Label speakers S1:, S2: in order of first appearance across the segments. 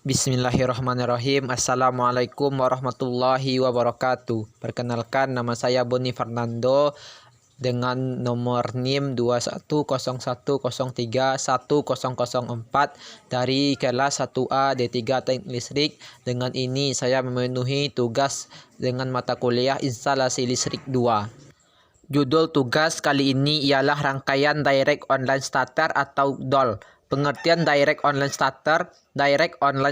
S1: Bismillahirrahmanirrahim. Assalamualaikum warahmatullahi wabarakatuh. Perkenalkan, nama saya Boni Fernando dengan nomor NIM 2101031004 dari kelas 1A D3 Teknik Listrik. Dengan ini saya memenuhi tugas dengan mata kuliah Instalasi Listrik 2. Judul tugas kali ini ialah rangkaian Direct Online Starter atau DOL. Pengertian Direct Online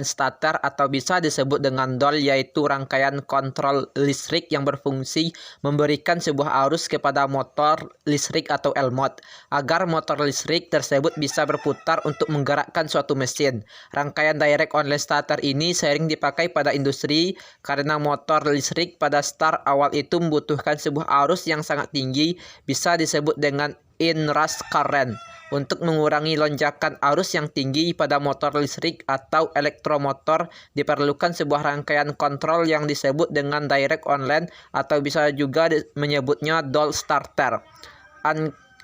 S1: Starter atau bisa disebut dengan DOL yaitu rangkaian kontrol listrik yang berfungsi memberikan sebuah arus kepada motor listrik atau Elmot agar motor listrik tersebut bisa berputar untuk menggerakkan suatu mesin. Rangkaian Direct Online Starter ini sering dipakai pada industri karena motor listrik pada start awal itu membutuhkan sebuah arus yang sangat tinggi, bisa disebut dengan inrush current. Untuk mengurangi lonjakan arus yang tinggi pada motor listrik atau elektromotor diperlukan sebuah rangkaian kontrol yang disebut dengan direct online atau bisa juga menyebutnya DOL starter.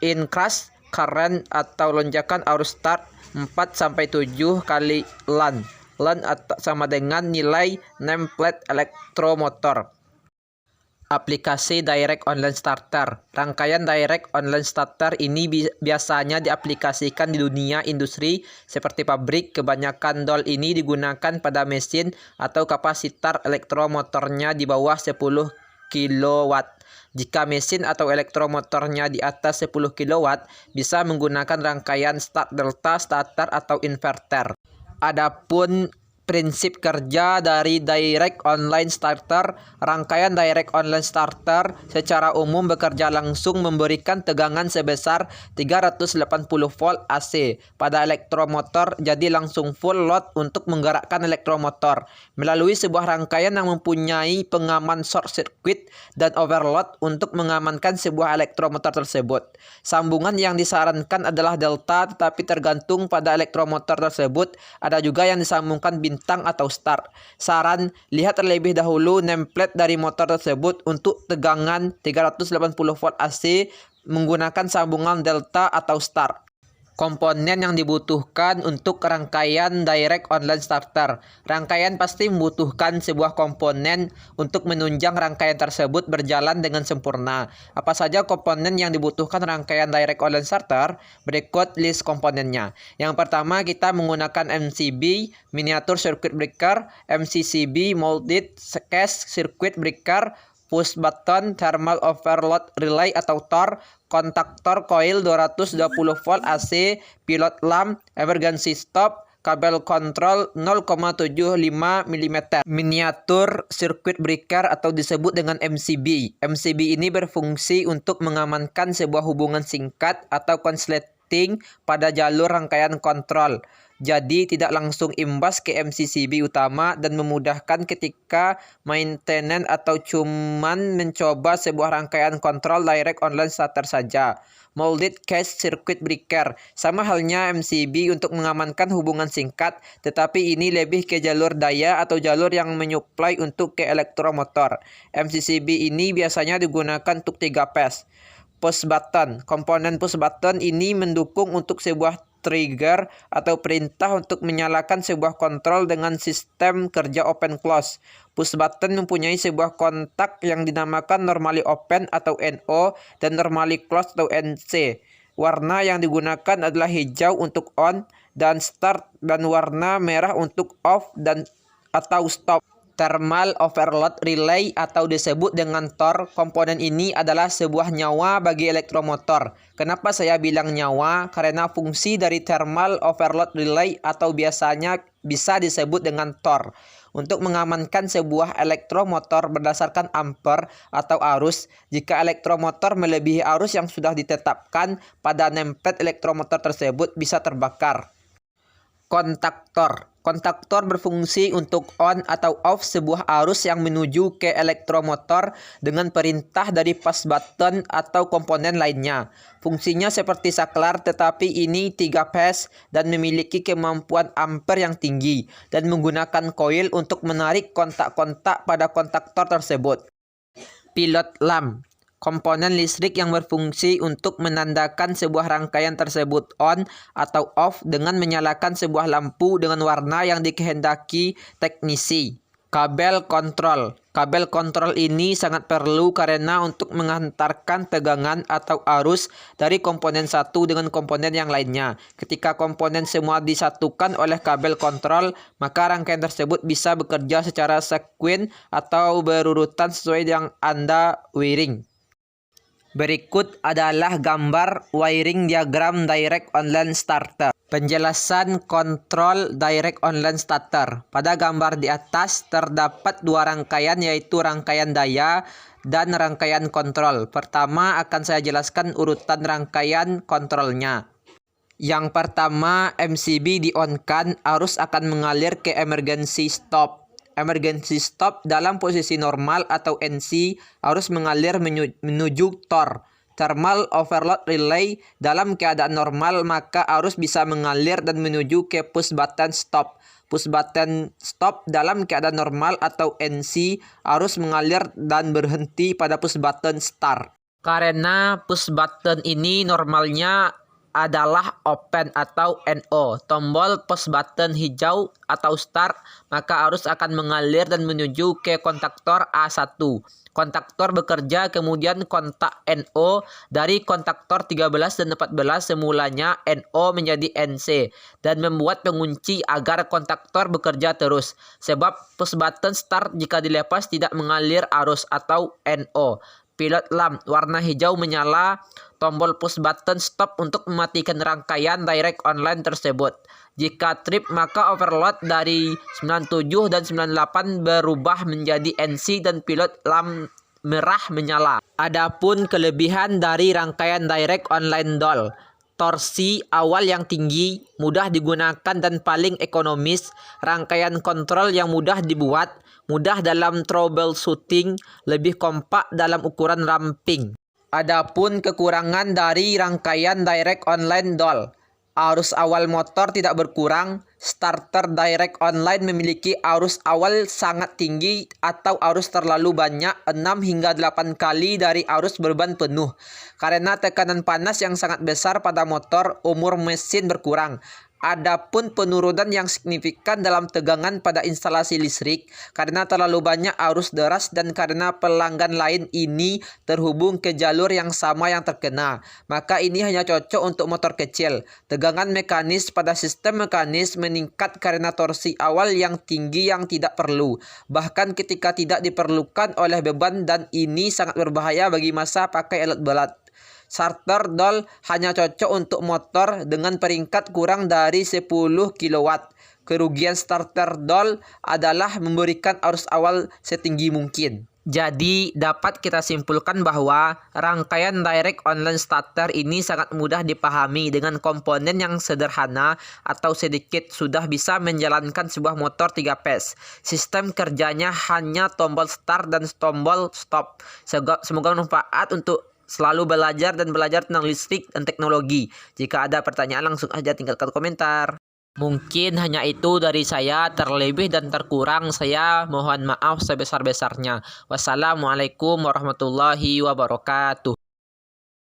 S1: Inrush current atau lonjakan arus start 4-7 kali LAN. LAN sama dengan nilai nameplate elektromotor. Aplikasi Direct Online Starter. Rangkaian Direct Online Starter ini biasanya diaplikasikan di dunia industri seperti pabrik. Kebanyakan DOL ini digunakan pada mesin atau kapasitor elektromotornya di bawah 10 kW. Jika mesin atau elektromotornya di atas 10 kW, bisa menggunakan rangkaian start delta, starter, atau inverter. Adapun prinsip kerja dari Direct Online Starter. Rangkaian Direct Online Starter secara umum bekerja langsung memberikan tegangan sebesar 380 volt AC pada elektromotor, jadi langsung full load untuk menggerakkan elektromotor melalui sebuah rangkaian yang mempunyai pengaman short circuit dan overload untuk mengamankan sebuah elektromotor tersebut. Sambungan yang disarankan adalah delta, tetapi tergantung pada elektromotor tersebut. Ada juga yang disambungkan bintang atau start. Saran, lihat terlebih dahulu nameplate dari motor tersebut. Untuk tegangan 380 volt AC menggunakan sambungan delta atau start. Komponen yang dibutuhkan untuk rangkaian Direct Online Starter. Rangkaian pasti membutuhkan sebuah komponen untuk menunjang rangkaian tersebut berjalan dengan sempurna. Apa saja komponen yang dibutuhkan rangkaian Direct Online Starter? Berikut list komponennya. Yang pertama, kita menggunakan MCB, Miniature Circuit Breaker, MCCB, Molded Case Circuit Breaker, push button, thermal overload relay atau TOR, kontaktor coil 220 volt AC, pilot lamp, emergency stop, kabel kontrol 0,75 mm. Miniatur circuit breaker atau disebut dengan MCB. MCB ini berfungsi untuk mengamankan sebuah hubungan singkat atau konsleting pada jalur rangkaian kontrol. Jadi tidak langsung imbas ke MCCB utama dan memudahkan ketika maintenance atau cuman mencoba sebuah rangkaian kontrol Direct Online Starter saja. Molded Case Circuit Breaker. Sama halnya MCB untuk mengamankan hubungan singkat, tetapi ini lebih ke jalur daya atau jalur yang menyuplai untuk ke elektromotor. MCCB ini biasanya digunakan untuk 3 phase. Push button. Komponen push button ini mendukung untuk sebuah trigger atau perintah untuk menyalakan sebuah kontrol dengan sistem kerja open close. Push button mempunyai sebuah kontak yang dinamakan normally open atau NO dan normally close atau NC. Warna yang digunakan adalah hijau untuk on dan start dan warna merah untuk off dan atau stop. Thermal overload relay atau disebut dengan TOR. Komponen ini adalah sebuah nyawa bagi elektromotor. Kenapa saya bilang nyawa? Karena fungsi dari thermal overload relay atau biasanya bisa disebut dengan TOR untuk mengamankan sebuah elektromotor berdasarkan ampere atau arus. Jika elektromotor melebihi arus yang sudah ditetapkan pada nameplate elektromotor tersebut, bisa terbakar. Kontaktor. Kontaktor berfungsi untuk on atau off sebuah arus yang menuju ke elektromotor dengan perintah dari push button atau komponen lainnya. Fungsinya seperti saklar, tetapi ini 3 phase dan memiliki kemampuan ampere yang tinggi dan menggunakan koil untuk menarik kontak-kontak pada kontaktor tersebut. Pilot lamp. Komponen listrik yang berfungsi untuk menandakan sebuah rangkaian tersebut on atau off dengan menyalakan sebuah lampu dengan warna yang dikehendaki teknisi. Kabel kontrol. Kabel kontrol ini sangat perlu karena untuk menghantarkan tegangan atau arus dari komponen satu dengan komponen yang lainnya. Ketika komponen semua disatukan oleh kabel kontrol, maka rangkaian tersebut bisa bekerja secara sekuen atau berurutan sesuai yang Anda wiring. Berikut adalah gambar wiring diagram direct online starter. Penjelasan kontrol direct online starter. Pada gambar di atas terdapat dua rangkaian, yaitu rangkaian daya dan rangkaian kontrol. Pertama akan saya jelaskan urutan rangkaian kontrolnya. Yang pertama, MCB di-on-kan, arus akan mengalir ke emergency stop. Emergency stop dalam posisi normal atau NC, arus mengalir menuju TOR. Thermal overload relay dalam keadaan normal, maka arus bisa mengalir dan menuju ke push button stop. Push button stop dalam keadaan normal atau NC, arus mengalir dan berhenti pada push button start. Karena push button ini normalnya adalah open atau NO, tombol push button hijau atau start, maka arus akan mengalir dan menuju ke kontaktor A1. Kontaktor bekerja, kemudian kontak NO. Dari kontaktor 13 dan 14 semulanya NO menjadi NC dan membuat pengunci agar kontaktor bekerja terus. Sebab push button start jika dilepas tidak mengalir arus atau NO. Pilot lamp warna hijau menyala, tombol push button stop untuk mematikan rangkaian direct online tersebut. Jika trip, maka overload dari 97 dan 98 berubah menjadi NC dan pilot lamp merah menyala. Adapun kelebihan dari rangkaian direct online DOL. Torsi awal yang tinggi, mudah digunakan dan paling ekonomis, rangkaian kontrol yang mudah dibuat, mudah dalam troubleshooting, lebih kompak dalam ukuran ramping. Adapun kekurangan dari rangkaian direct online DOL. Arus awal motor tidak berkurang. Starter direct online memiliki arus awal sangat tinggi atau arus terlalu banyak, 6 hingga 8 kali dari arus beban penuh. Karena tekanan panas yang sangat besar pada motor, umur mesin berkurang. Adapun penurunan yang signifikan dalam tegangan pada instalasi listrik karena terlalu banyak arus deras dan karena pelanggan lain ini terhubung ke jalur yang sama yang terkena. Maka ini hanya cocok untuk motor kecil. Tegangan mekanis pada sistem mekanis meningkat karena torsi awal yang tinggi yang tidak perlu, bahkan ketika tidak diperlukan oleh beban, dan ini sangat berbahaya bagi masa pakai alat berat. Starter DOL hanya cocok untuk motor dengan peringkat kurang dari 10 kW. Kerugian starter DOL adalah memberikan arus awal setinggi mungkin. Jadi dapat kita simpulkan bahwa rangkaian direct online starter ini sangat mudah dipahami. Dengan komponen yang sederhana atau sedikit sudah bisa menjalankan sebuah motor 3 phase. Sistem kerjanya hanya tombol start dan tombol stop. Semoga bermanfaat untuk selalu belajar tentang listrik dan teknologi. Jika ada pertanyaan langsung aja tinggalkan komentar. Mungkin hanya itu dari saya, terlebih dan terkurang saya mohon maaf sebesar-besarnya. Wassalamualaikum warahmatullahi wabarakatuh.